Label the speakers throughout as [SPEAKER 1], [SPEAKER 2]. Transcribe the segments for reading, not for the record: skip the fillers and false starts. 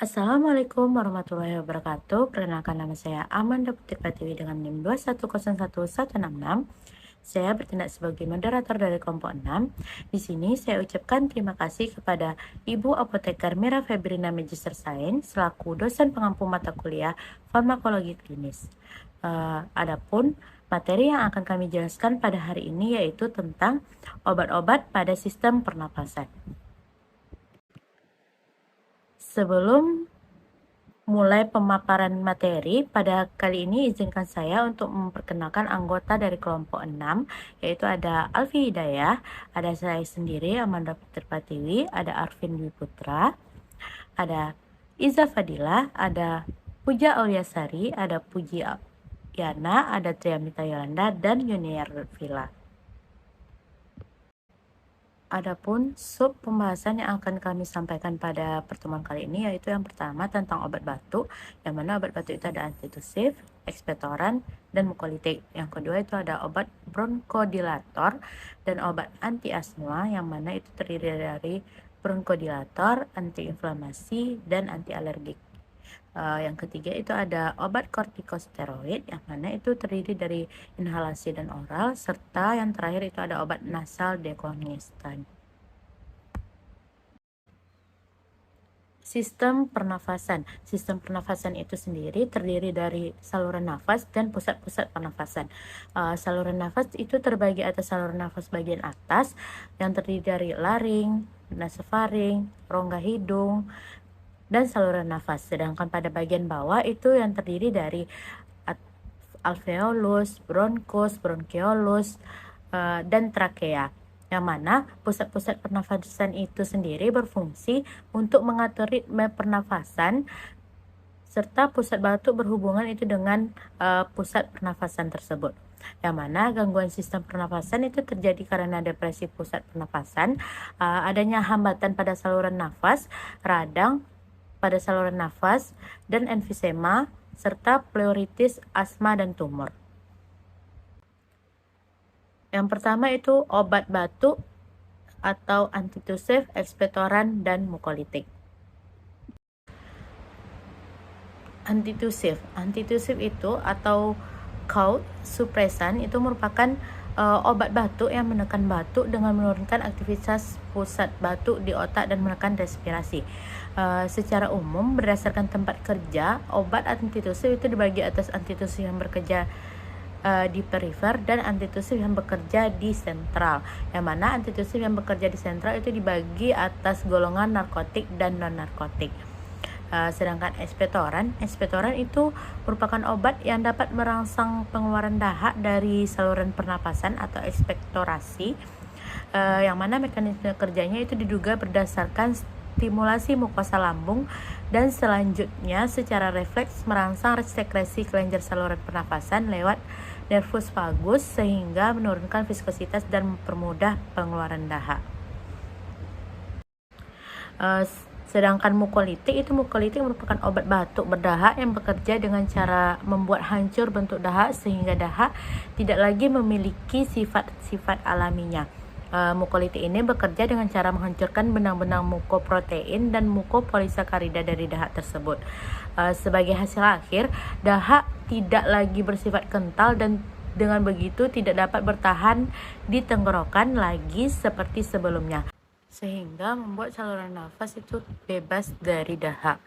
[SPEAKER 1] Assalamualaikum warahmatullahi wabarakatuh. Perkenalkan nama saya Amanda Putri Pratiwi dengan NIM 2101166. Saya bertindak sebagai moderator dari kelompok 6. Di sini saya ucapkan terima kasih kepada Ibu Apoteker Mira Febrina Magister Sains selaku dosen pengampu mata kuliah farmakologi klinis. Adapun materi yang akan kami jelaskan pada hari ini yaitu tentang obat-obat pada sistem pernapasan. Sebelum mulai pemaparan materi, pada kali ini izinkan saya untuk memperkenalkan anggota dari kelompok 6, yaitu ada Alfi Hidayah, ada saya sendiri Amanda Putri Pratiwi, ada Arvin Dwi Putra, ada Iza Fadila, ada Puja Auliasari, ada Puji Yana, ada Triamita Yolanda, dan Yuniar Villa. Adapun sub pembahasan yang akan kami sampaikan pada pertemuan kali ini yaitu yang pertama tentang obat batuk, yang mana obat batuk itu ada antitusif, ekspektoran, dan mukolitik. Yang kedua itu ada obat bronkodilator dan obat anti asma, yang mana itu terdiri dari bronkodilator, antiinflamasi, dan anti alergik. Yang ketiga itu ada obat kortikosteroid, yang mana itu terdiri dari inhalasi dan oral, serta yang terakhir itu ada obat nasal dekongestan. Sistem pernafasan. Sistem pernafasan itu sendiri terdiri dari saluran nafas dan pusat-pusat pernafasan. Saluran nafas itu terbagi atas saluran nafas bagian atas yang terdiri dari laring, nasofaring, rongga hidung, dan saluran nafas. Sedangkan pada bagian bawah itu yang terdiri dari alveolus, bronkus, bronkiolus, dan trakea. Yang mana pusat-pusat pernafasan itu sendiri berfungsi untuk mengatur ritme pernafasan, serta pusat batuk berhubungan itu dengan pusat pernafasan tersebut. Yang mana gangguan sistem pernafasan itu terjadi karena depresi pusat pernafasan, adanya hambatan pada saluran nafas, radang pada saluran nafas, dan emfisema, serta pleuritis, asma, dan tumor. Yang pertama itu obat batuk atau antitusif, ekspektoran, dan mukolitik. Antitusif itu atau cough supresan itu merupakan obat batuk yang menekan batuk dengan menurunkan aktivitas pusat batuk di otak dan menekan respirasi. Secara umum berdasarkan tempat kerja, obat antitusif itu dibagi atas antitusif yang bekerja di perifer dan antitusif yang bekerja di sentral. Yang mana antitusif yang bekerja di sentral itu dibagi atas golongan narkotik dan non-narkotik. Sedangkan ekspektoran itu merupakan obat yang dapat merangsang pengeluaran dahak dari saluran pernapasan atau ekspektorasi, yang mana mekanisme kerjanya itu diduga berdasarkan stimulasi mukosa lambung dan selanjutnya secara refleks merangsang sekresi kelenjar saluran pernapasan lewat nervus vagus sehingga menurunkan viskositas dan mempermudah pengeluaran dahak. Sedangkan mukolitik merupakan obat batuk berdahak yang bekerja dengan cara membuat hancur bentuk dahak sehingga dahak tidak lagi memiliki sifat-sifat alaminya. Mukolitik ini bekerja dengan cara menghancurkan benang-benang mukoprotein dan mukopolisakarida dari dahak tersebut. Sebagai hasil akhir, dahak tidak lagi bersifat kental dan dengan begitu tidak dapat bertahan di tenggorokan lagi seperti sebelumnya, sehingga membuat saluran nafas itu bebas dari dahak.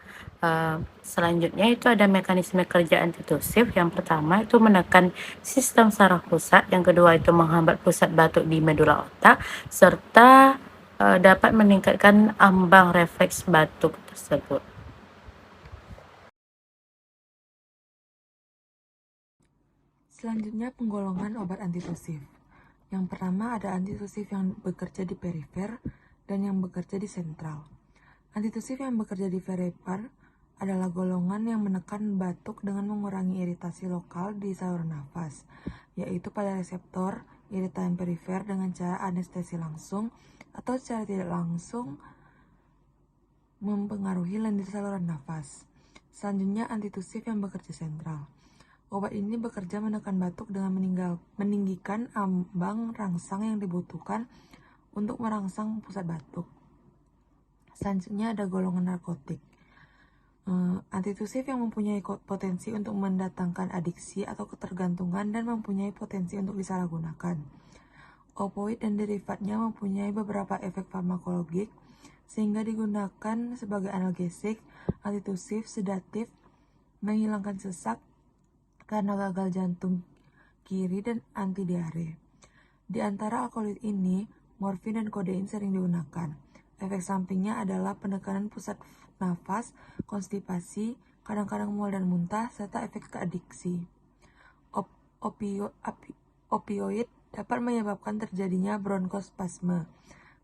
[SPEAKER 1] Selanjutnya itu ada mekanisme kerja antitusif. Yang pertama itu menekan sistem saraf pusat, yang kedua itu menghambat pusat batuk di medula otak, serta dapat meningkatkan ambang refleks batuk tersebut.
[SPEAKER 2] Selanjutnya penggolongan obat antitusif. Yang pertama ada antitusif yang bekerja di perifer dan yang bekerja di sentral. Antitusif yang bekerja di perifer adalah golongan yang menekan batuk dengan mengurangi iritasi lokal di saluran nafas, yaitu pada reseptor iritan perifer dengan cara anestesi langsung atau secara tidak langsung mempengaruhi lendir saluran nafas. Selanjutnya antitusif yang bekerja sentral. Obat ini bekerja menekan batuk dengan meninggikan ambang rangsang yang dibutuhkan untuk merangsang pusat batuk. Selanjutnya ada golongan narkotik. Antitusif yang mempunyai potensi untuk mendatangkan adiksi atau ketergantungan dan mempunyai potensi untuk disalahgunakan. Opoid dan derivatnya mempunyai beberapa efek farmakologik sehingga digunakan sebagai analgesik, antitusif, sedatif, menghilangkan sesak karena gagal jantung kiri dan anti diare. Di antara alkaloid ini, morfin dan kodein sering digunakan. Efek sampingnya adalah penekanan pusat nafas, konstipasi, kadang-kadang mual dan muntah, serta efek keadiksi. Opioid dapat menyebabkan terjadinya bronkospasme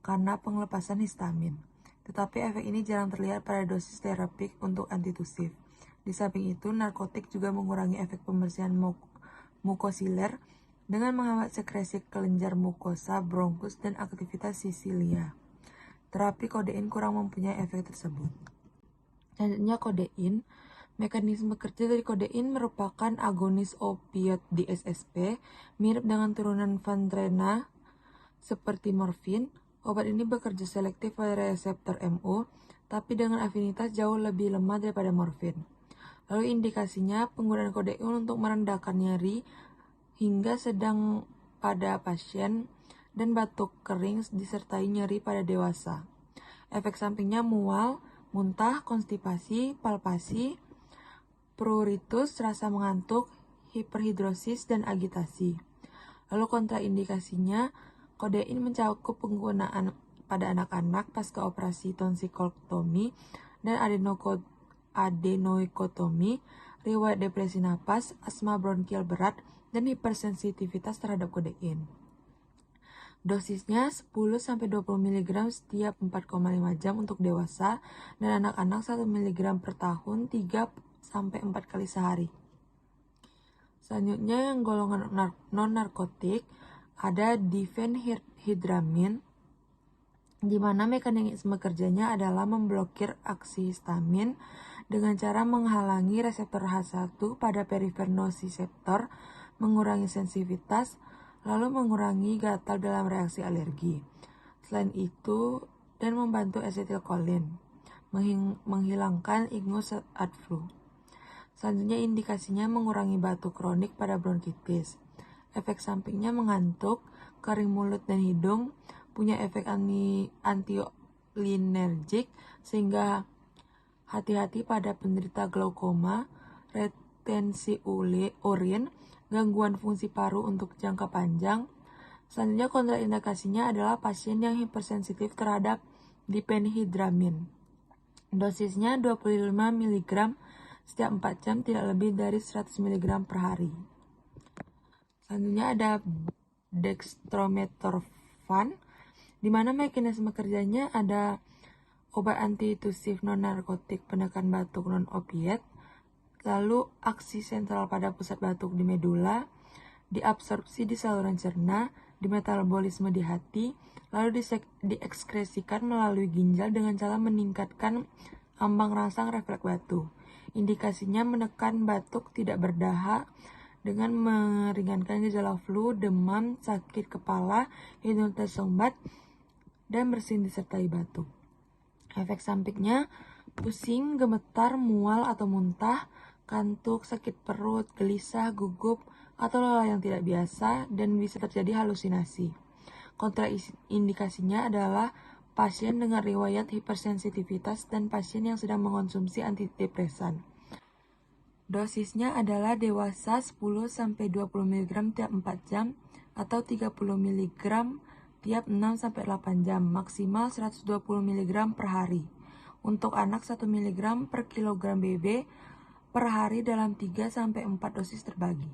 [SPEAKER 2] karena pengelepasan histamin. Tetapi efek ini jarang terlihat pada dosis terapik untuk antitusif. Di samping itu, narkotik juga mengurangi efek pembersihan mukosiler dengan menghambat sekresi kelenjar mukosa, bronkus, dan aktivitas sisilia. Terapi kodein kurang mempunyai efek tersebut. Selanjutnya kodein. Mekanisme kerja dari kodein merupakan agonis opioid di SSP, mirip dengan turunan Vantrena seperti morfin. Obat ini bekerja selektif pada reseptor MO, tapi dengan afinitas jauh lebih lemah daripada morfin. Lalu indikasinya penggunaan kodein untuk merendahkan nyeri hingga sedang pada pasien dan batuk kering disertai nyeri pada dewasa. Efek sampingnya mual, muntah, konstipasi, palpasi, pruritus, rasa mengantuk, hiperhidrosis, dan agitasi. Lalu kontraindikasinya, kodein mencakup penggunaan pada anak-anak pasca operasi tonsikolektomi dan adenoikotomi, riwayat depresi napas, asma bronkial berat, dan hipersensitivitas terhadap kodein. Dosisnya 10-20 mg setiap 4,5 jam untuk dewasa dan anak-anak 1 mg per tahun 3-4 kali sehari. Selanjutnya yang golongan non-narkotik ada diphenhydramine, di mana mekanisme kerjanya adalah memblokir aksi histamin dengan cara menghalangi reseptor H1 pada perifer nociceptor, mengurangi sensitivitas, lalu mengurangi gatal dalam reaksi alergi. Selain itu, dan membantu asetilkolin, menghilangkan ingus saat flu. Selanjutnya indikasinya mengurangi batuk kronik pada bronkitis. Efek sampingnya mengantuk, kering mulut dan hidung, punya efek anticholinergic sehingga hati-hati pada penderita glaukoma, retensi urin, gangguan fungsi paru untuk jangka panjang. Selanjutnya kontraindikasinya adalah pasien yang hipersensitif terhadap diphenhydramine. Dosisnya 25 mg setiap 4 jam, tidak lebih dari 100 mg per hari. Selanjutnya ada dextromethorphan, di mana mekanisme kerjanya ada obat antitusif non-narkotik penekan batuk non-opiat, lalu aksi sentral pada pusat batuk di medula, diabsorpsi di saluran cerna, dimetabolisme di hati, lalu diekskresikan melalui ginjal dengan cara meningkatkan ambang rangsang refleks batuk. Indikasinya menekan batuk tidak berdahak dengan meringankan gejala flu, demam, sakit kepala, hidung tersumbat, dan bersin disertai batuk. Efek sampingnya pusing, gemetar, mual atau muntah, kantuk, sakit perut, gelisah, gugup, atau lelah yang tidak biasa, dan bisa terjadi halusinasi. Kontraindikasinya adalah pasien dengan riwayat hipersensitivitas dan pasien yang sedang mengonsumsi antidepresan. Dosisnya adalah dewasa 10-20 mg tiap 4 jam atau 30 mg tiap 6-8 jam, maksimal 120 mg per hari. Untuk anak 1 mg per kilogram BB per hari dalam 3-4 dosis terbagi.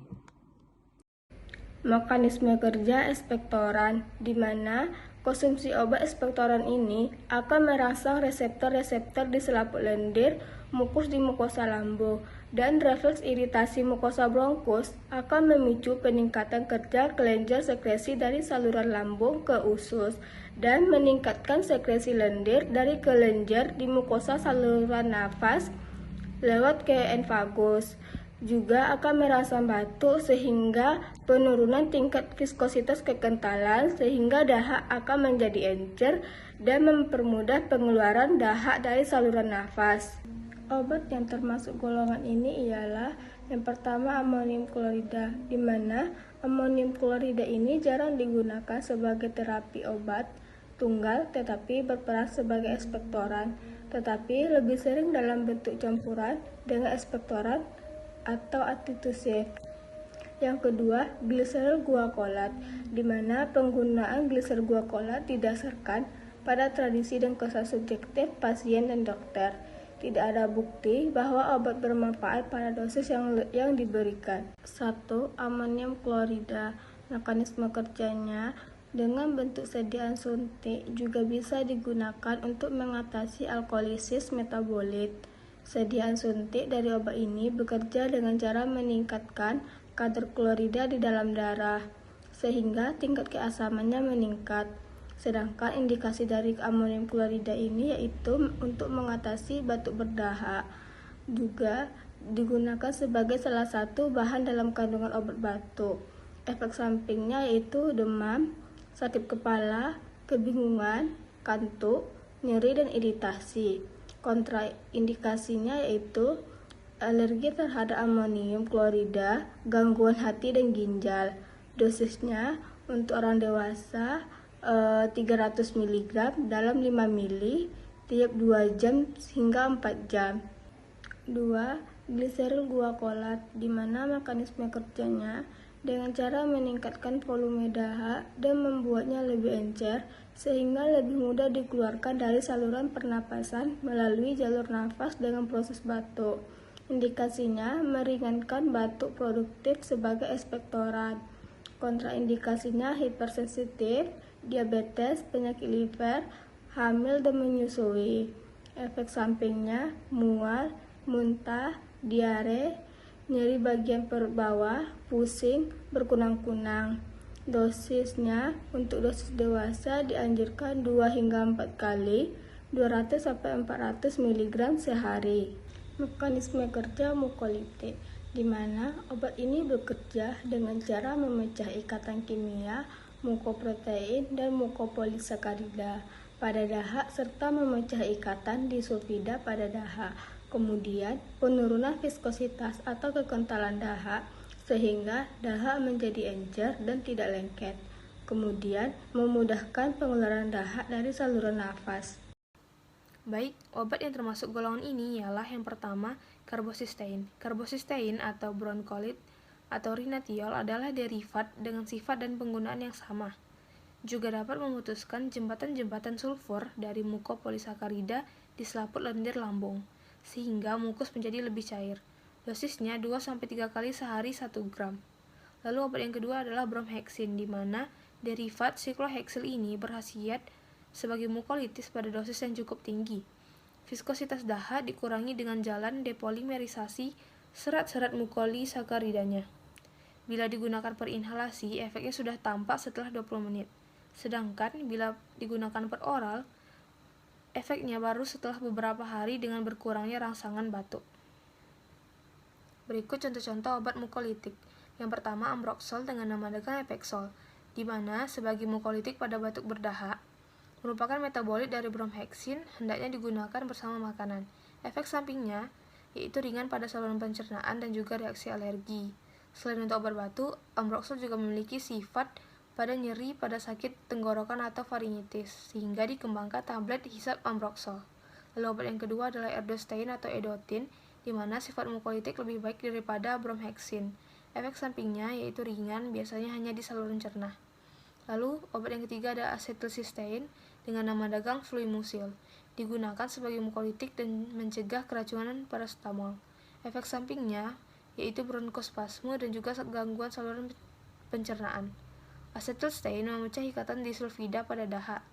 [SPEAKER 3] Mekanisme kerja ekspektoran, di mana konsumsi obat ekspektoran ini akan merangsang reseptor-reseptor di selaput lendir, mukus di mukosa lambung, dan refleks iritasi mukosa bronkus akan memicu peningkatan kerja kelenjar sekresi dari saluran lambung ke usus dan meningkatkan sekresi lendir dari kelenjar di mukosa saluran nafas lewat ke enfagus. Juga akan merangsang batuk sehingga penurunan tingkat viskositas kekentalan sehingga dahak akan menjadi encer dan mempermudah pengeluaran dahak dari saluran nafas. Obat yang termasuk golongan ini ialah yang pertama amonium klorida, di mana amonium klorida ini jarang digunakan sebagai terapi obat tunggal tetapi berperan sebagai ekspektoran, tetapi lebih sering dalam bentuk campuran dengan ekspektoran atau antitusif. Yang kedua, gliseril guakolat, di mana penggunaan gliseril guakolat didasarkan pada tradisi dan kesan subjektif pasien dan dokter. Tidak ada bukti bahwa obat bermanfaat pada dosis yang diberikan. 1. Amonium klorida. Mekanisme kerjanya dengan bentuk sediaan suntik juga bisa digunakan untuk mengatasi alkolisis metabolit. Sediaan suntik dari obat ini bekerja dengan cara meningkatkan kadar klorida di dalam darah, sehingga tingkat keasamannya meningkat. Sedangkan indikasi dari amonium klorida ini yaitu untuk mengatasi batuk berdahak. Juga digunakan sebagai salah satu bahan dalam kandungan obat batuk. Efek sampingnya yaitu demam, sakit kepala, kebingungan, kantuk, nyeri dan iritasi. Kontraindikasinya yaitu alergi terhadap amonium klorida, gangguan hati dan ginjal. Dosisnya untuk orang dewasa 300 mg dalam 5 ml tiap 2 jam hingga 4 jam. 2. Gliseril guakolat, di mana mekanisme kerjanya dengan cara meningkatkan volume dahak dan membuatnya lebih encer sehingga lebih mudah dikeluarkan dari saluran pernapasan melalui jalur nafas dengan proses batuk. Indikasinya meringankan batuk produktif sebagai ekspektoran. Kontraindikasinya hipersensitif, diabetes, penyakit liver, hamil dan menyusui. Efek sampingnya mual, muntah, diare, nyeri bagian perut bawah, pusing, berkunang-kunang. Dosisnya untuk dosis dewasa dianjurkan 2 hingga 4 kali, 200 sampai 400 mg sehari. Mekanisme kerja mukolitik, di mana obat ini bekerja dengan cara memecah ikatan kimia mukoprotein dan mukopolisakarida pada dahak serta memecah ikatan disulfida pada dahak. Kemudian penurunan viskositas atau kekentalan dahak sehingga dahak menjadi encer dan tidak lengket. Kemudian memudahkan pengeluaran dahak dari saluran nafas.
[SPEAKER 4] Baik, obat yang termasuk golongan ini ialah yang pertama, karbosistein. Karbosistein atau bronkolit atau rinatiol adalah derivat dengan sifat dan penggunaan yang sama. Juga dapat memutuskan jembatan-jembatan sulfur dari mukopolisakarida di selaput lendir lambung, sehingga mukus menjadi lebih cair. Dosisnya 2-3 kali sehari 1 gram. Lalu obat yang kedua adalah bromheksin, di mana derivat sikloheksil ini berkhasiat sebagai mukolitis pada dosis yang cukup tinggi. Viskositas dahak dikurangi dengan jalan depolimerisasi serat-serat mukolisakaridanya. Bila digunakan per inhalasi, efeknya sudah tampak setelah 20 menit. Sedangkan bila digunakan per oral, efeknya baru setelah beberapa hari dengan berkurangnya rangsangan batuk. Berikut contoh-contoh obat mukolitik. Yang pertama, ambroxol dengan nama dagang Epexol, di mana sebagai mukolitik pada batuk berdahak, merupakan metabolit dari bromheksin, hendaknya digunakan bersama makanan. Efek sampingnya yaitu ringan pada saluran pencernaan dan juga reaksi alergi. Selain untuk obat batuk, ambroxol juga memiliki sifat pada nyeri pada sakit tenggorokan atau faringitis, sehingga dikembangkan tablet hisap ambroxol. Lalu obat yang kedua adalah erdostein atau edotin, di mana sifat mukolitik lebih baik daripada bromheksin. Efek sampingnya yaitu ringan, biasanya hanya di saluran cerna. Lalu obat yang ketiga ada asetilsistein dengan nama dagang fluimusil, digunakan sebagai mukolitik dan mencegah keracunan paracetamol. Efek sampingnya yaitu bronkospasme dan juga gangguan saluran pencernaan. Asetilstein memecah ikatan disulfida pada dahak.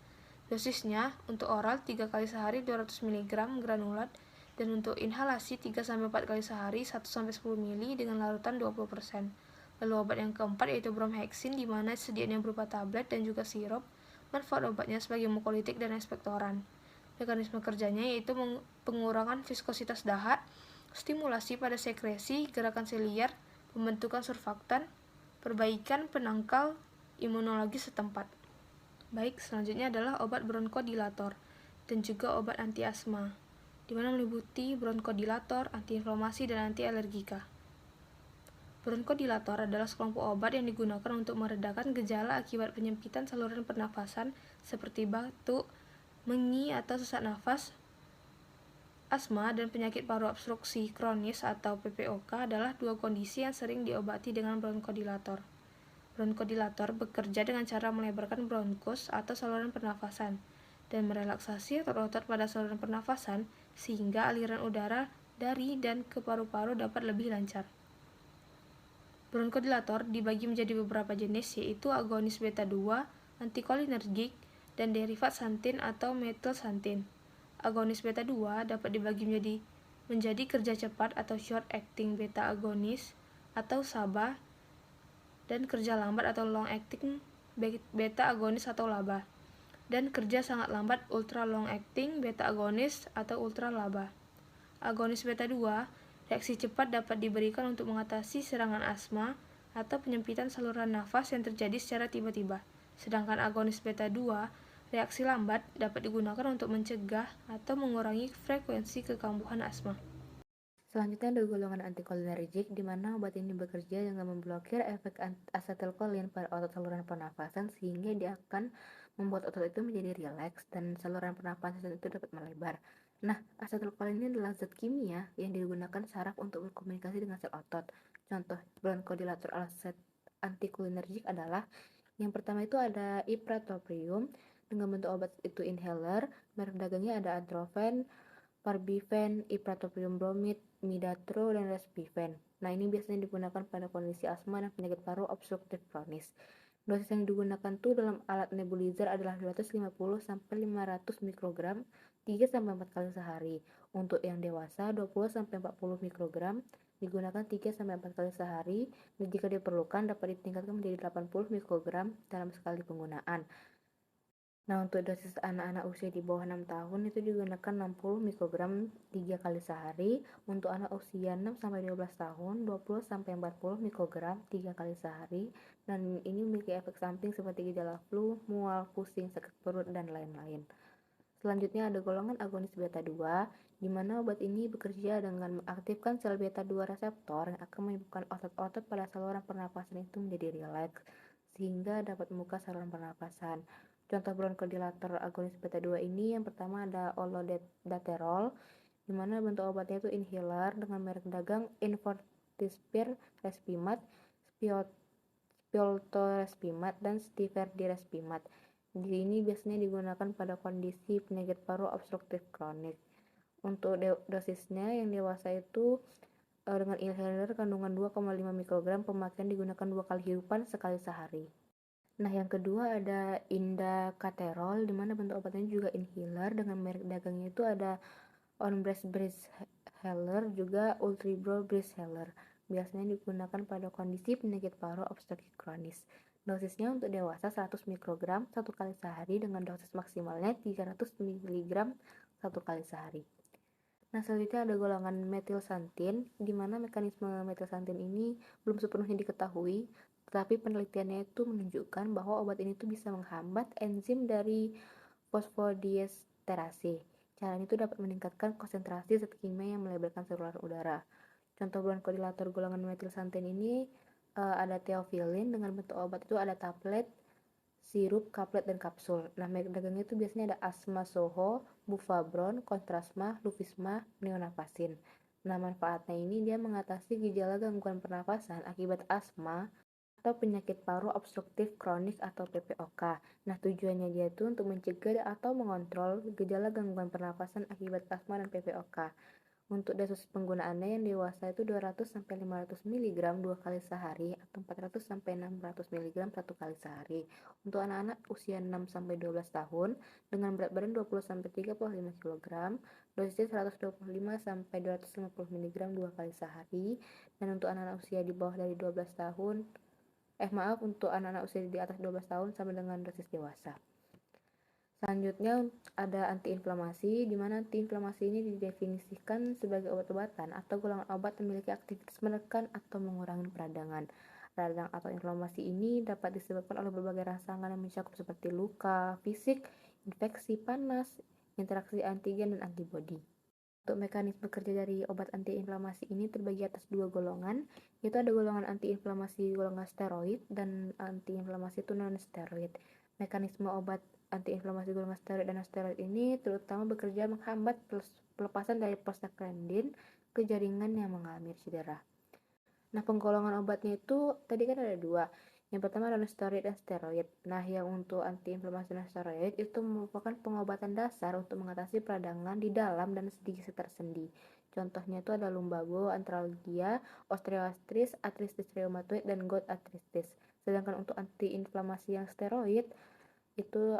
[SPEAKER 4] Dosisnya untuk oral 3 kali sehari 200 mg granulat dan untuk inhalasi 3-4 kali sehari 1-10 ml dengan larutan 20%. Lalu obat yang keempat yaitu bromheksin, di mana sediaannya berupa tablet dan juga sirup. Manfaat obatnya sebagai mukolitik dan ekspektoran. Mekanisme kerjanya yaitu pengurangan viskositas dahak, stimulasi pada sekresi, gerakan seliar, pembentukan surfaktan, perbaikan penangkal imunologi setempat. Baik, selanjutnya adalah obat bronkodilator dan juga obat anti asma. di mana meliputi bronkodilator, antiinflamasi, dan anti-alergika. Bronkodilator adalah sekelompok obat yang digunakan untuk meredakan gejala akibat penyempitan saluran pernafasan seperti batuk, mengi atau sesak nafas. Asma dan penyakit paru obstruksi kronis atau PPOK adalah dua kondisi yang sering diobati dengan bronkodilator. Bronkodilator bekerja dengan cara melebarkan bronkus atau saluran pernafasan dan merelaksasi otot-otot pada saluran pernafasan sehingga aliran udara dari dan ke paru-paru dapat lebih lancar. Bronkodilator dibagi menjadi beberapa jenis, yaitu agonis beta 2, antikolinergik, dan derivat santin atau metilsantin. Agonis beta 2 dapat dibagi menjadi kerja cepat atau short acting beta agonis atau SABA, dan kerja lambat atau long acting beta agonis atau LABA, dan kerja sangat lambat ultra long acting beta agonis atau ultra LABA. Agonis beta 2 reaksi cepat dapat diberikan untuk mengatasi serangan asma atau penyempitan saluran nafas yang terjadi secara tiba-tiba. Sedangkan agonis beta 2 reaksi lambat dapat digunakan untuk mencegah atau mengurangi frekuensi kekambuhan asma.
[SPEAKER 5] Selanjutnya ada golongan antikolinergik, di mana obat ini bekerja dengan memblokir efek asetilkolin pada otot saluran pernafasan sehingga dia akan membuat otot itu menjadi rileks dan saluran pernafasan itu dapat melebar. Nah, asetilkolin ini adalah zat kimia yang digunakan saraf untuk berkomunikasi dengan sel otot. Contoh bronkodilator antikolinergik adalah yang pertama itu ada ipratropium dengan bentuk obat itu inhaler, merek dagangnya ada Adrofen, Parbifen, ipratropium bromid, Midatro, dan Respifen. Nah, ini biasanya digunakan pada kondisi asma dan penyakit paru obstruktif kronis. Dosis yang digunakan tuh dalam alat nebulizer adalah 250 sampai 500 mikrogram 3 sampai 4 kali sehari. Untuk yang dewasa 20 sampai 40 mikrogram digunakan 3 sampai 4 kali sehari, dan jika diperlukan dapat ditingkatkan menjadi 80 mikrogram dalam sekali penggunaan. Nah, untuk dosis anak-anak usia di bawah 6 tahun itu digunakan 60 mikrogram 3 kali sehari. Untuk anak usia 6 sampai 12 tahun 20 sampai 40 mikrogram 3 kali sehari, dan ini memiliki efek samping seperti gejala flu, mual, pusing, sakit perut, dan lain-lain. Selanjutnya ada golongan agonis beta 2, di mana obat ini bekerja dengan mengaktifkan sel beta 2 reseptor yang akan menyebabkan otot-otot pada saluran pernapasan itu menjadi rileks sehingga dapat membuka saluran pernapasan. Contoh bronkodilator agonis beta 2 ini yang pertama ada olodaterol, di mana bentuk obatnya itu inhaler dengan merek dagang Infortispir Respimat, Spiolto-Respimat, dan Stiverdi-Respimat. Jadi ini biasanya digunakan pada kondisi penyakit paru obstruktif kronik. Untuk dosisnya yang dewasa itu dengan inhaler kandungan 2,5 mikrogram, pemakaian digunakan 2 kali hirupan sekali sehari. Nah, yang kedua ada indacaterol, di mana bentuk obatnya juga inhaler dengan merek dagangnya itu ada Onbres Breezhaler, juga Ultribro Breezhaler. Biasanya digunakan pada kondisi penyakit paru obstruktif kronis. Dosisnya untuk dewasa 100 mikrogram 1 kali sehari dengan dosis maksimalnya 300 mg 1 kali sehari. Nah, selanjutnya ada golongan metilsantin, di mana mekanisme metilsantin ini belum sepenuhnya diketahui, tetapi penelitiannya itu menunjukkan bahwa obat ini tuh bisa menghambat enzim dari fosfodiesterase. Cara ini tuh dapat meningkatkan konsentrasi zat kimia yang melebarkan saluran udara. Contoh bronkodilator golongan metilsantin ini ada theophylline, dengan bentuk obat itu ada tablet, sirup, kaplet, dan kapsul. Nah, merek dagangnya itu biasanya ada Asma Soho, Bufabron, Kontrasma, Lufisma, Neonapasin. Nah, manfaatnya ini dia mengatasi gejala gangguan pernafasan akibat asma atau penyakit paru obstruktif kronik atau PPOK. Nah, tujuannya dia itu untuk mencegah atau mengontrol gejala gangguan pernafasan akibat asma dan PPOK. Untuk dosis penggunaannya yang dewasa itu 200 sampai 500 mg 2 kali sehari atau 400 sampai 600 mg 1 kali sehari. Untuk anak-anak usia 6 sampai 12 tahun dengan berat badan 20 sampai 35 kg, dosisnya 125 sampai 250 mg 2 kali sehari. Dan untuk anak-anak usia di bawah dari 12 tahun untuk anak-anak usia di atas 12 tahun sampai dengan dosis dewasa. Selanjutnya ada antiinflamasi, di mana antiinflamasi ini didefinisikan sebagai obat-obatan atau golongan obat yang memiliki aktivitas menekan atau mengurangi peradangan. Radang atau inflamasi ini dapat disebabkan oleh berbagai rangsangan yang mencakup seperti luka, fisik, infeksi, panas, interaksi antigen, dan antibodi. Untuk mekanisme kerja dari obat antiinflamasi ini terbagi atas dua golongan, yaitu ada golongan antiinflamasi golongan steroid dan antiinflamasi itu non-steroid. Mekanisme obat antiinflamasi golongan steroid dan non-steroid ini terutama bekerja menghambat pelepasan dari prostaglandin ke jaringan yang mengalami cedera. Nah, penggolongan obatnya itu tadi kan ada dua. Yang pertama adalah steroid dan steroid. Nah, yang untuk antiinflamasi dan steroid itu merupakan pengobatan dasar untuk mengatasi peradangan di dalam dan di sekitar sendi. Contohnya itu ada lumbago, artralgia, osteoartritis, artritis reumatoid, dan gout arthritis. Sedangkan untuk antiinflamasi yang steroid itu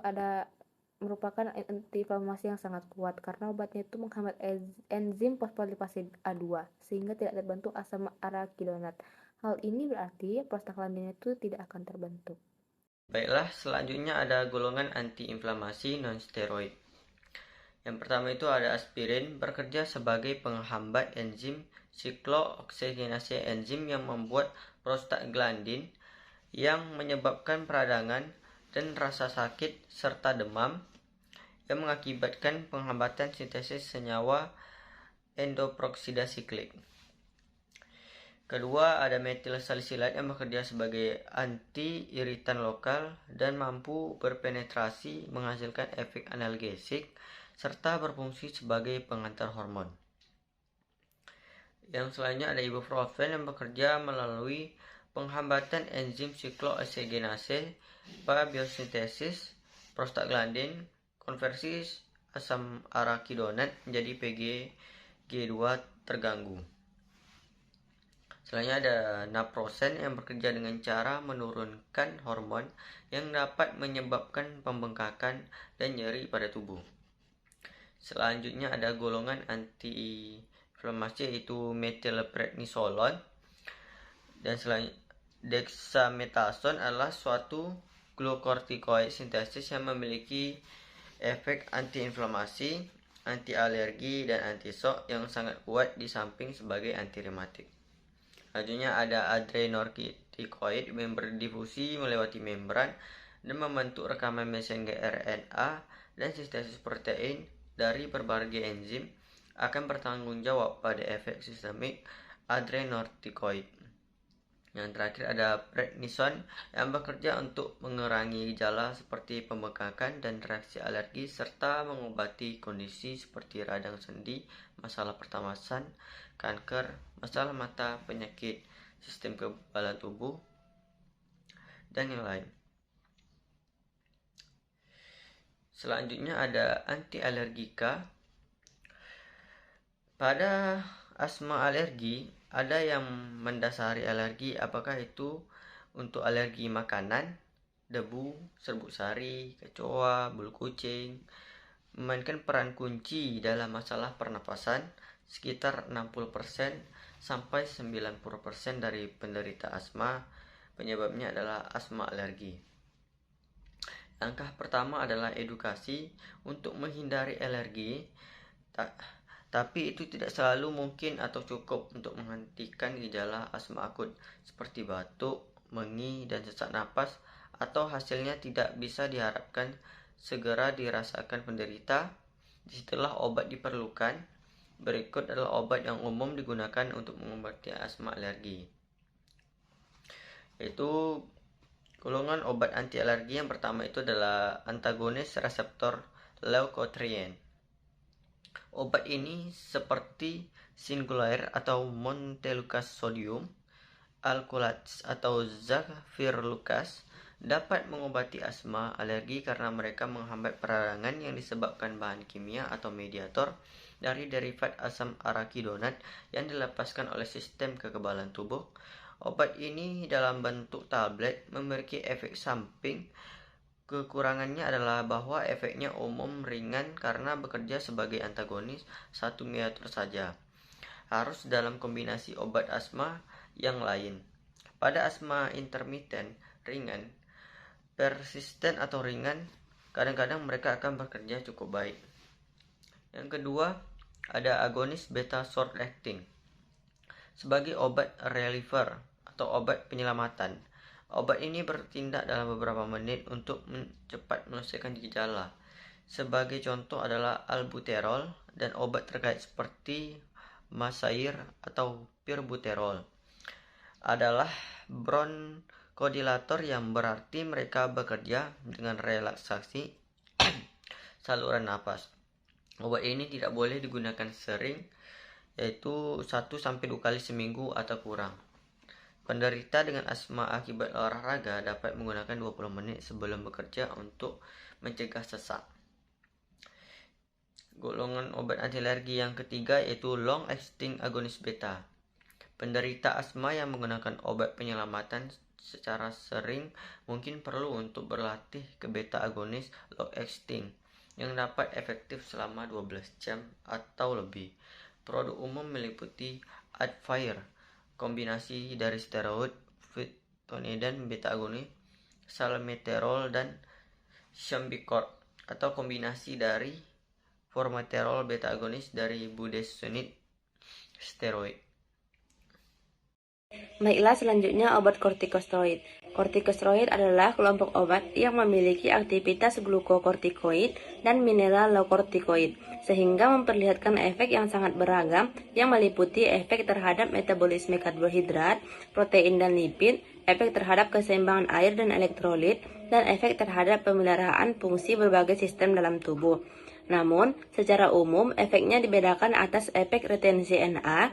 [SPEAKER 5] merupakan antiinflamasi yang sangat kuat karena obatnya itu menghambat enzim fosfolipase A2 sehingga tidak terbentuk asam arakidonat. Hal ini berarti prostaglandin itu tidak akan terbentuk.
[SPEAKER 6] Baiklah, selanjutnya ada golongan antiinflamasi non-steroid. Yang pertama itu ada aspirin, bekerja sebagai penghambat enzim siklooksigenase, enzim yang membuat prostaglandin yang menyebabkan peradangan dan rasa sakit serta demam yang mengakibatkan penghambatan sintesis senyawa endoperoksida siklik. Kedua, ada metilsalisilat yang bekerja sebagai anti-iritan lokal dan mampu berpenetrasi menghasilkan efek analgesik serta berfungsi sebagai pengantar hormon. Yang selanjutnya ada ibuprofen yang bekerja melalui penghambatan enzim siklooksigenase pada biosintesis prostaglandin, konversi asam arakidonat menjadi PGG2 terganggu. Selanjutnya ada naproxen yang bekerja dengan cara menurunkan hormon yang dapat menyebabkan pembengkakan dan nyeri pada tubuh. Selanjutnya ada golongan antiinflamasi yaitu metilprednisolon. Dan selanjutnya dexamethasone adalah suatu glukokortikoid sintesis yang memiliki efek antiinflamasi, anti alergi, dan anti shock yang sangat kuat di samping sebagai anti rematik. Selanjutnya ada adrenorkitikoid yang berdifusi melewati membran dan membentuk rekaman messenger RNA dan sintesis protein dari berbagai enzim akan bertanggung jawab pada efek sistemik adrenorkitikoid. Yang terakhir ada prednison yang bekerja untuk mengurangi gejala seperti pembengkakan dan reaksi alergi serta mengobati kondisi seperti radang sendi, masalah pernapasan, kanker, masalah mata, penyakit sistem kekebalan tubuh, dan yang lain. Selanjutnya ada anti-alergika. Pada asma alergi, ada yang mendasari alergi, apakah itu untuk alergi makanan, debu, serbuk sari, kecoa, bulu kucing, memainkan peran kunci dalam masalah pernapasan. Sekitar 60% sampai 90% dari penderita asma penyebabnya adalah asma alergi. Langkah pertama adalah edukasi untuk menghindari alergi, tapi itu tidak selalu mungkin atau cukup untuk menghentikan gejala asma akut seperti batuk, mengi, dan sesak napas, atau hasilnya tidak bisa diharapkan segera dirasakan penderita. Setelah obat diperlukan, berikut adalah obat yang umum digunakan untuk mengobati asma alergi, yaitu golongan obat anti alergi. Yang pertama itu adalah antagonis reseptor leukotriene. Obat ini seperti singulair atau montelukast sodium, alkaloats atau zafirlukast dapat mengobati asma alergi karena mereka menghambat peradangan yang disebabkan bahan kimia atau mediator dari derivat asam arakidonat yang dilepaskan oleh sistem kekebalan tubuh. Obat ini dalam bentuk tablet memiliki efek samping. Kekurangannya adalah bahwa efeknya umum ringan karena bekerja sebagai antagonis satu mediator saja. Harus dalam kombinasi obat asma yang lain. Pada asma intermiten, ringan, persisten atau ringan, kadang-kadang mereka akan bekerja cukup baik. Yang kedua, ada agonis beta short acting. Sebagai obat reliever atau obat penyelamatan, obat ini bertindak dalam beberapa menit untuk cepat menyelesaikan gejala. Sebagai contoh adalah albuterol dan obat terkait seperti masair atau pirbuterol adalah bronkodilator, yang berarti mereka bekerja dengan relaksasi saluran napas. Obat ini tidak boleh digunakan sering, yaitu 1-2 kali seminggu atau kurang. Penderita dengan asma akibat olahraga dapat menggunakan 20 menit sebelum bekerja untuk mencegah sesak. Golongan obat anti alergi yang ketiga yaitu long acting agonis beta. Penderita asma yang menggunakan obat penyelamatan secara sering mungkin perlu untuk berlatih ke beta agonis long acting yang dapat efektif selama 12 jam atau lebih. Produk umum meliputi Advair, kombinasi dari steroid, fitonedan beta agonis, salmeterol, dan Symbicort, atau kombinasi dari formoterol beta agonis dari budesonide steroid.
[SPEAKER 7] Baiklah, selanjutnya obat kortikosteroid. Kortikosteroid adalah kelompok obat yang memiliki aktivitas glukokortikoid dan mineralokortikoid, sehingga memperlihatkan efek yang sangat beragam yang meliputi efek terhadap metabolisme karbohidrat, protein dan lipid, efek terhadap keseimbangan air dan elektrolit, dan efek terhadap pemeliharaan fungsi berbagai sistem dalam tubuh. Namun, secara umum, efeknya dibedakan atas efek retensi Na,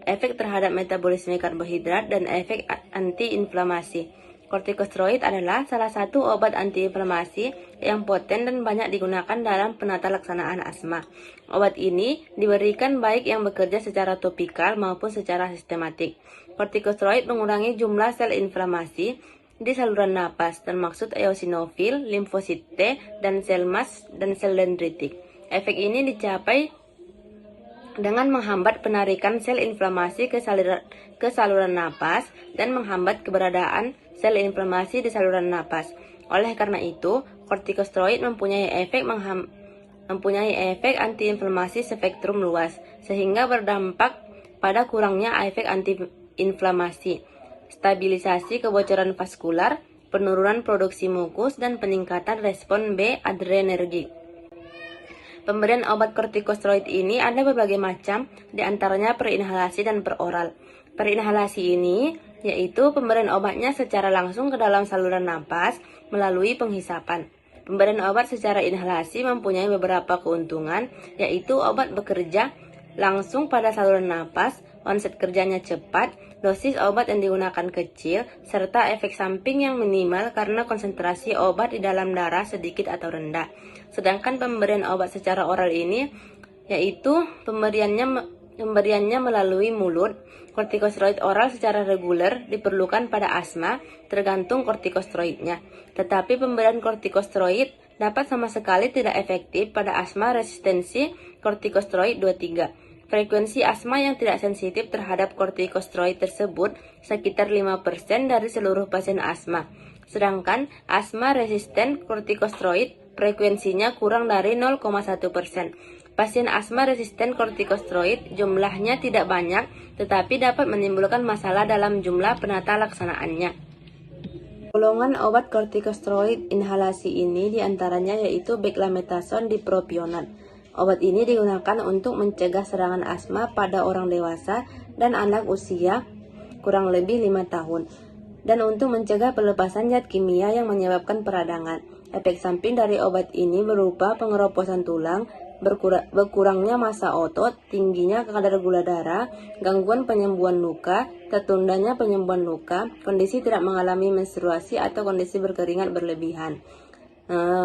[SPEAKER 7] efek terhadap metabolisme karbohidrat, dan efek antiinflamasi. Kortikosteroid adalah salah satu obat antiinflamasi yang poten dan banyak digunakan dalam penata laksanaan asma. Obat ini diberikan baik yang bekerja secara topikal maupun secara sistematik. Kortikosteroid mengurangi jumlah sel inflamasi di saluran napas, termaksud eosinofil, limfosit T, dan sel mast dan sel dendritik. Efek ini dicapai dengan menghambat penarikan sel inflamasi ke saluran napas dan menghambat keberadaan sel inflamasi di saluran napas. Oleh karena itu, kortikosteroid mempunyai efek antiinflamasi spektrum luas, sehingga berdampak pada kurangnya efek antiinflamasi, stabilisasi kebocoran vaskular, penurunan produksi mukus, dan peningkatan respon B adrenergik. Pemberian obat kortikosteroid ini ada berbagai macam, diantaranya perinhalasi dan peroral. Perinhalasi ini yaitu pemberian obatnya secara langsung ke dalam saluran napas melalui penghisapan. Pemberian obat secara inhalasi mempunyai beberapa keuntungan, yaitu obat bekerja langsung pada saluran napas, onset kerjanya cepat, dosis obat yang digunakan kecil, serta efek samping yang minimal karena konsentrasi obat di dalam darah sedikit atau rendah. Sedangkan pemberian obat secara oral ini yaitu pemberiannya melalui mulut. Kortikosteroid oral secara reguler diperlukan pada asma tergantung kortikosteroidnya. Tetapi pemberian kortikosteroid dapat sama sekali tidak efektif pada asma resistensi kortikosteroid 2-3. Frekuensi asma yang tidak sensitif terhadap kortikosteroid tersebut sekitar 5% dari seluruh pasien asma. Sedangkan asma resisten kortikosteroid frekuensinya kurang dari 0,1%. Pasien asma resisten kortikosteroid jumlahnya tidak banyak, tetapi dapat menimbulkan masalah dalam jumlah penata laksanaannya. Golongan obat kortikosteroid inhalasi ini diantaranya yaitu beclamethason dipropionat. Obat ini digunakan untuk mencegah serangan asma pada orang dewasa dan anak usia kurang lebih 5 tahun, dan untuk mencegah pelepasan zat kimia yang menyebabkan peradangan. Efek samping dari obat ini berupa pengeroposan tulang, berkurangnya massa otot, tingginya kadar gula darah, gangguan penyembuhan luka, tertundanya penyembuhan luka, kondisi tidak mengalami menstruasi atau kondisi berkeringat berlebihan.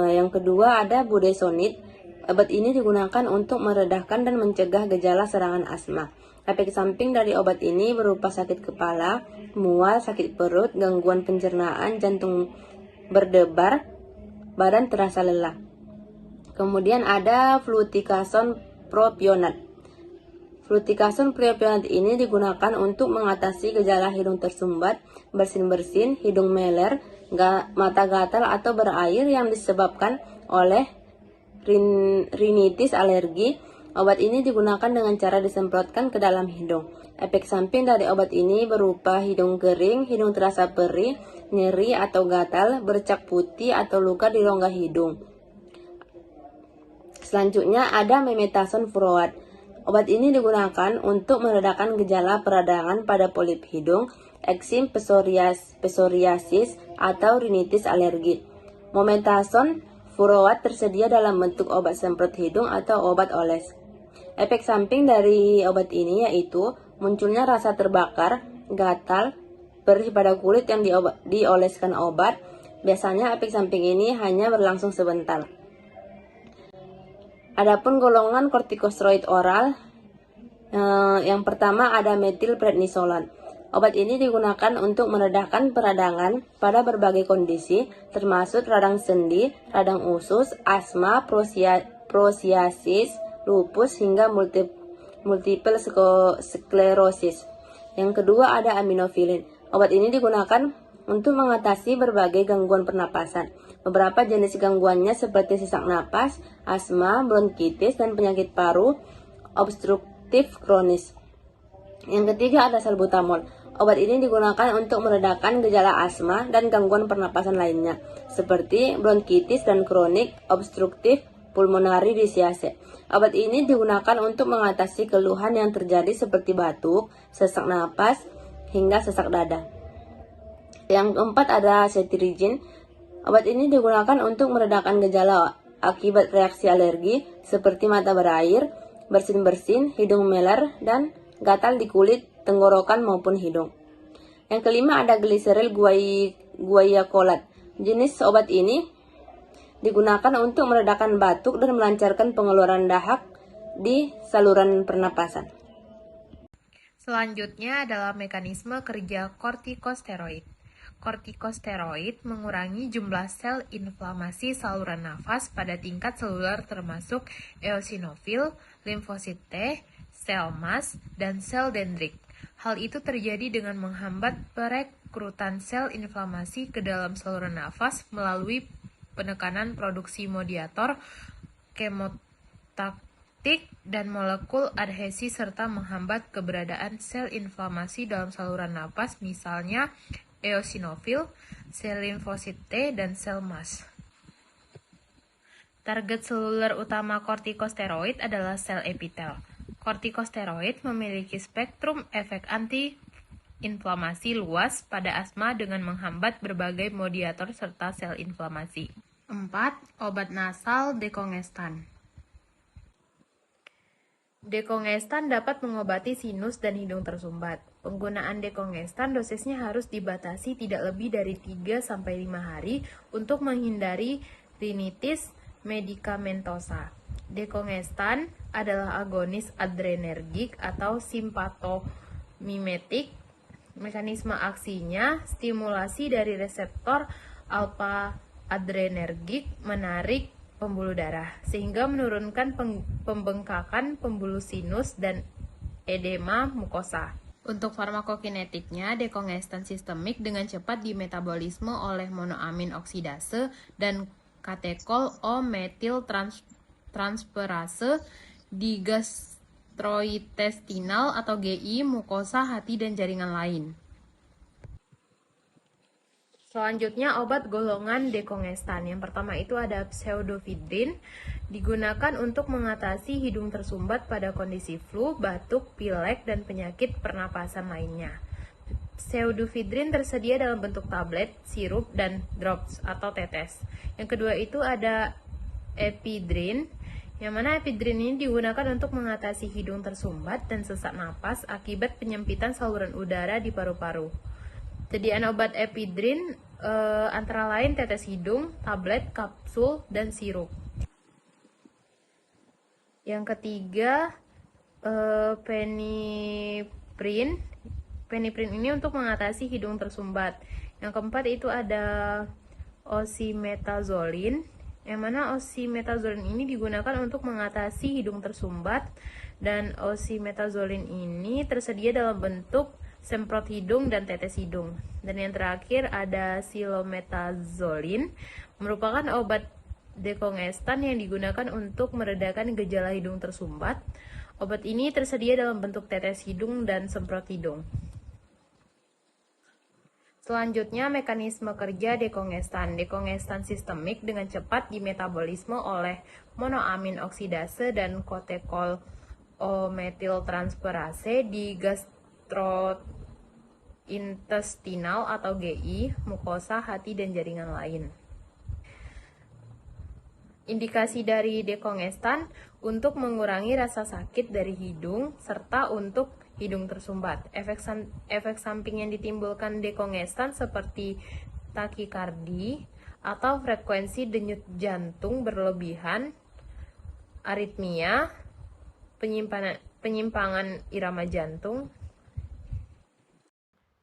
[SPEAKER 7] Yang kedua ada budesonide. Obat ini digunakan untuk meredahkan dan mencegah gejala serangan asma. Efek samping dari obat ini berupa sakit kepala, mual, sakit perut, gangguan pencernaan, jantung berdebar, badan terasa lelah. Kemudian ada fluticasone propionat. Fluticasone propionat ini digunakan untuk mengatasi gejala hidung tersumbat, bersin-bersin, hidung meler, mata gatal atau berair yang disebabkan oleh rinitis alergi. Obat ini digunakan dengan cara disemprotkan ke dalam hidung. Efek samping dari obat ini berupa hidung kering, hidung terasa perih, nyeri atau gatal, bercak putih atau luka di rongga hidung. Selanjutnya ada memetazone furoat. Obat ini digunakan untuk meredakan gejala peradangan pada polip hidung, eksim, psoriasis, atau rinitis alergi. Memetazone furoat tersedia dalam bentuk obat semprot hidung atau obat oles. Efek samping dari obat ini yaitu munculnya rasa terbakar, gatal, perih pada kulit yang dioleskan obat. Biasanya efek samping ini hanya berlangsung sebentar. Adapun golongan kortikosteroid oral, yang pertama ada metilprednisolan. Obat ini digunakan untuk meredakan peradangan pada berbagai kondisi, termasuk radang sendi, radang usus, asma, psoriasis, lupus, hingga multiple sklerosis. Yang kedua ada aminofilin. Obat ini digunakan untuk mengatasi berbagai gangguan pernapasan. Beberapa jenis gangguannya seperti sesak napas, asma, bronkitis, dan penyakit paru obstruktif kronis. Yang ketiga ada salbutamol. Obat ini digunakan untuk meredakan gejala asma dan gangguan pernapasan lainnya, seperti bronkitis dan kronik obstruktif pulmonari disease. Obat ini digunakan untuk mengatasi keluhan yang terjadi seperti batuk, sesak napas, hingga sesak dada. Yang keempat ada cetirizine. Obat ini digunakan untuk meredakan gejala akibat reaksi alergi seperti mata berair, bersin-bersin, hidung meler, dan gatal di kulit, tenggorokan maupun hidung. Yang kelima ada gliseril guaiacolat. Jenis obat ini digunakan untuk meredakan batuk dan melancarkan pengeluaran dahak di saluran pernapasan.
[SPEAKER 4] Selanjutnya adalah mekanisme kerja kortikosteroid. Kortikosteroid mengurangi jumlah sel inflamasi saluran nafas pada tingkat seluler termasuk eosinofil, limfosit T, sel mast, dan sel dendrit. Hal itu terjadi dengan menghambat perekrutan sel inflamasi ke dalam saluran nafas melalui penekanan produksi mediator kemotaktik dan molekul adhesi serta menghambat keberadaan sel inflamasi dalam saluran nafas, misalnya eosinofil, sel limfosit T, dan sel mast. Target seluler utama kortikosteroid adalah sel epitel. Kortikosteroid memiliki spektrum efek anti-inflamasi luas pada asma dengan menghambat berbagai mediator serta sel inflamasi. 4. Obat nasal dekongestan. Dekongestan dapat mengobati sinus dan hidung tersumbat. Penggunaan dekongestan dosisnya harus dibatasi tidak lebih dari 3-5 hari untuk menghindari rinitis medikamentosa. Dekongestan adalah agonis adrenergik atau simpatomimetik. Mekanisme aksinya stimulasi dari reseptor alfa adrenergik menarik pembuluh darah, sehingga menurunkan pembengkakan pembuluh sinus dan edema mukosa. Untuk farmakokinetiknya, dekongestan sistemik dengan cepat dimetabolisme oleh monoamin oksidase dan katekol O-metil transferase di gastrointestinal atau GI, mukosa, hati, dan jaringan lain. Selanjutnya obat golongan dekongestan. Yang pertama itu ada pseudoephedrine, digunakan untuk mengatasi hidung tersumbat pada kondisi flu, batuk, pilek, dan penyakit pernapasan lainnya. Pseudoephedrine tersedia dalam bentuk tablet, sirup, dan drops atau tetes. Yang kedua itu ada ephedrine, yang mana ephedrine ini digunakan untuk mengatasi hidung tersumbat dan sesak napas akibat penyempitan saluran udara di paru-paru. Sediaan obat ephedrine antara lain tetes hidung, tablet, kapsul, dan sirup. Yang ketiga, peniprine. Peniprine ini untuk mengatasi hidung tersumbat. Yang keempat itu ada oxymetazoline, yang mana oxymetazoline ini digunakan untuk mengatasi hidung tersumbat, dan oxymetazoline ini tersedia dalam bentuk semprot hidung dan tetes hidung. Dan yang terakhir ada silometazoline, merupakan obat dekongestan yang digunakan untuk meredakan gejala hidung tersumbat. Obat ini tersedia dalam bentuk tetes hidung dan semprot hidung.
[SPEAKER 1] Selanjutnya, mekanisme kerja dekongestan. Dekongestan sistemik dengan cepat dimetabolisme oleh monoamin oksidase dan kotekol O-metiltransferase di gastrointestinal atau GI, mukosa, hati, dan jaringan lain. Indikasi dari dekongestan untuk mengurangi rasa sakit dari hidung serta untuk hidung tersumbat. Efek samping yang ditimbulkan dekongestan seperti takikardi atau frekuensi denyut jantung berlebihan, aritmia, penyimpangan irama jantung.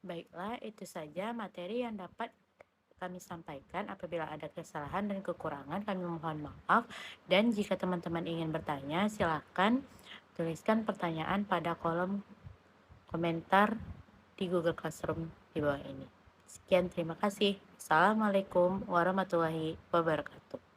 [SPEAKER 1] Baiklah, itu saja materi yang dapat kami sampaikan. Apabila ada kesalahan dan kekurangan, kami mohon maaf. Dan jika teman-teman ingin bertanya, silakan tuliskan pertanyaan pada kolom komentar di Google Classroom di bawah ini. Sekian, terima kasih. Assalamualaikum warahmatullahi wabarakatuh.